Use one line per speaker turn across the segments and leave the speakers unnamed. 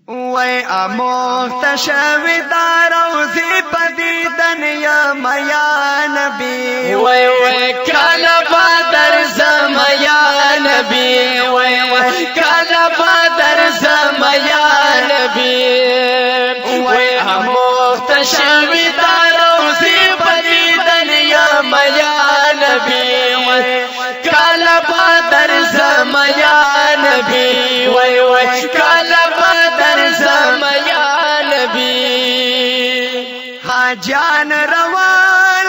وی اموخت شویدار روزی پدیدن یا میا نبی
وی کالا بدر زم یا نبی وی کالا بدر زم یا نبی وی اموخت شویدار روزی پدیدن یا میا نبی وی کالا بدر زم یا نبی وی کالا بدر زم یا نبی
حاجان روان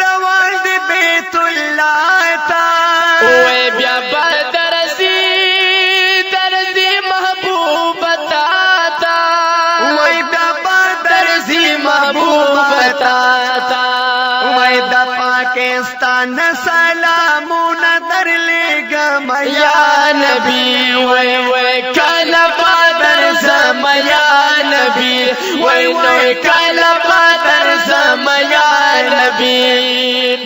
روان دی بیت اللہ تا
وی بیا بدرزی درزی محبوب تا
وی بیا
درزی محبوب تا
وی دا پاکستان سلامون در لگم
یا نبی وی کالا بدر زم یا نبی وی کالا بدر زم یا نبی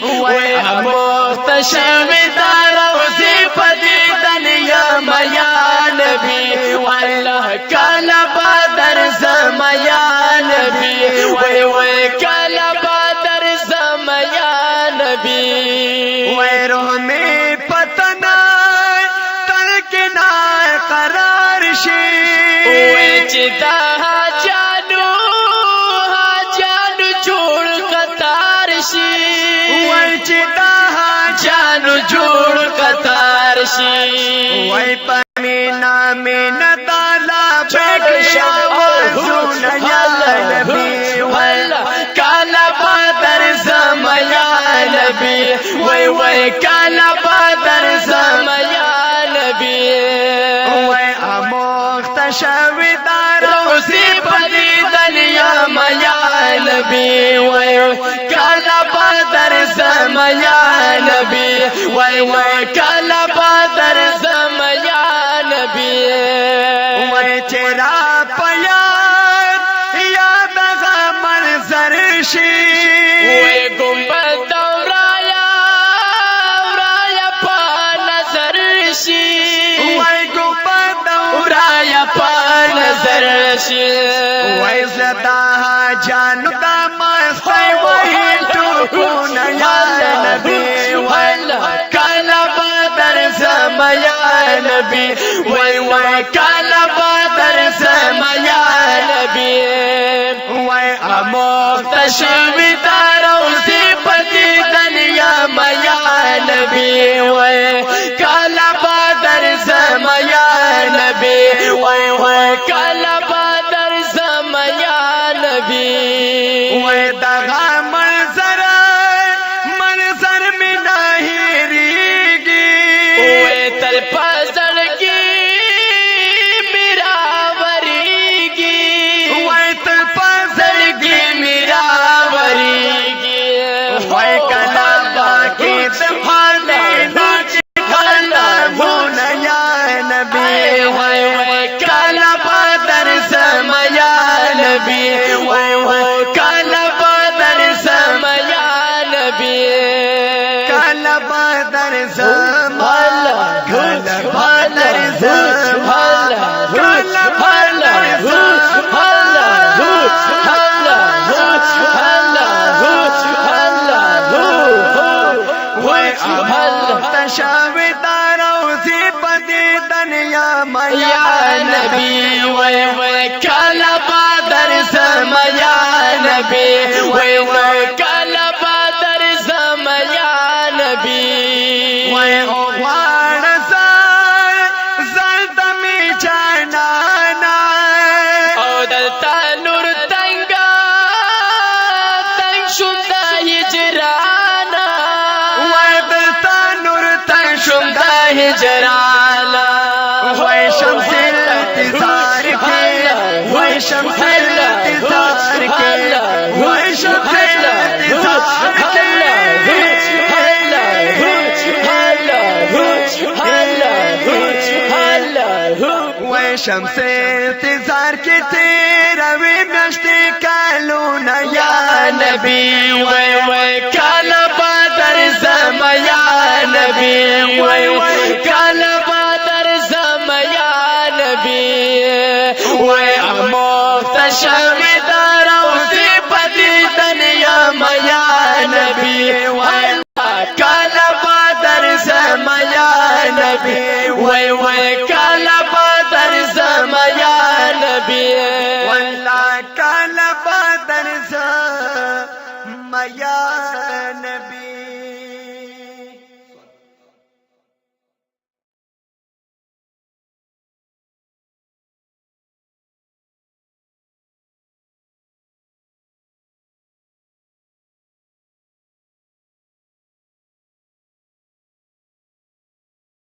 وی اموخت شویدار روزی پدیدن یا نبی والله کالا بدر زم یا نبی وی کالا بدر زم یا نبی
وی روح میں پتنا تلکنا قرار شی
وی چدا جانو جوڑ قطار شی
وی چدا
جانو جوڑ قطار شی
وی پمینا من دالا بیک شاوزون یا نبی
کالا بدر زم یا نبی وی کالا بدر زم یا نبی
وی اموخت شویدار
روزی پدیدن یا نبی وی کالا بدر زم یا نبی وی کالا بدر زم یا نبی
وی چرا پیار یاد منظر شی
وی گنبد دورایا پا نظر شی
وی گوبد
رایا پا نظر شی
وی زدا جانو دا مستی وی ٹوکون یا نبی
کالا بدر زم یا نبی وی کالا بدر زم یا نبی
وی
اموخت شویدار روزی پدیدن یا نبی وی کالا بدر زم یا نبی وی کالا بدر زم یا نبی
وی دغا منظر میں ناہیری گی
وی تل پزڑگی میرا وریگی
وی تل
زڑگی میرا وریگی
وی کلا کی دفانے نوچ کھانا مون یا نبی
وی کالا بدر زم یا نبی وی کالا بدر زم یا نبی
کالا بدر زم کالا بدر زم کالا بدر زم وی اموخت شویدار روزی پدیدن یا
نبی وی کالا بدر زم یا نبی وی کالا بدر زم یا نبی
وی اوغوار زال دمی جانانا
او دلتا نور تنگا تنگ شندا هجرانا
وی دلتا نور تن
شندا هجرانا
وی شمس الانتظار کے وی شمس الانتظار کے وی شمس الانتظار کے وی شمس انتظار کے تیرا وی مشتی کالونا یا
نبی وی کالا بدر زم یا نبی وی کالا بدر زم یا نبی وای مختشم در روزی بدیدن یا نبی وای کالا بدر زما یا نبی وای کالا بدر زما یا نبی
والله کالا بدر زما یا نبی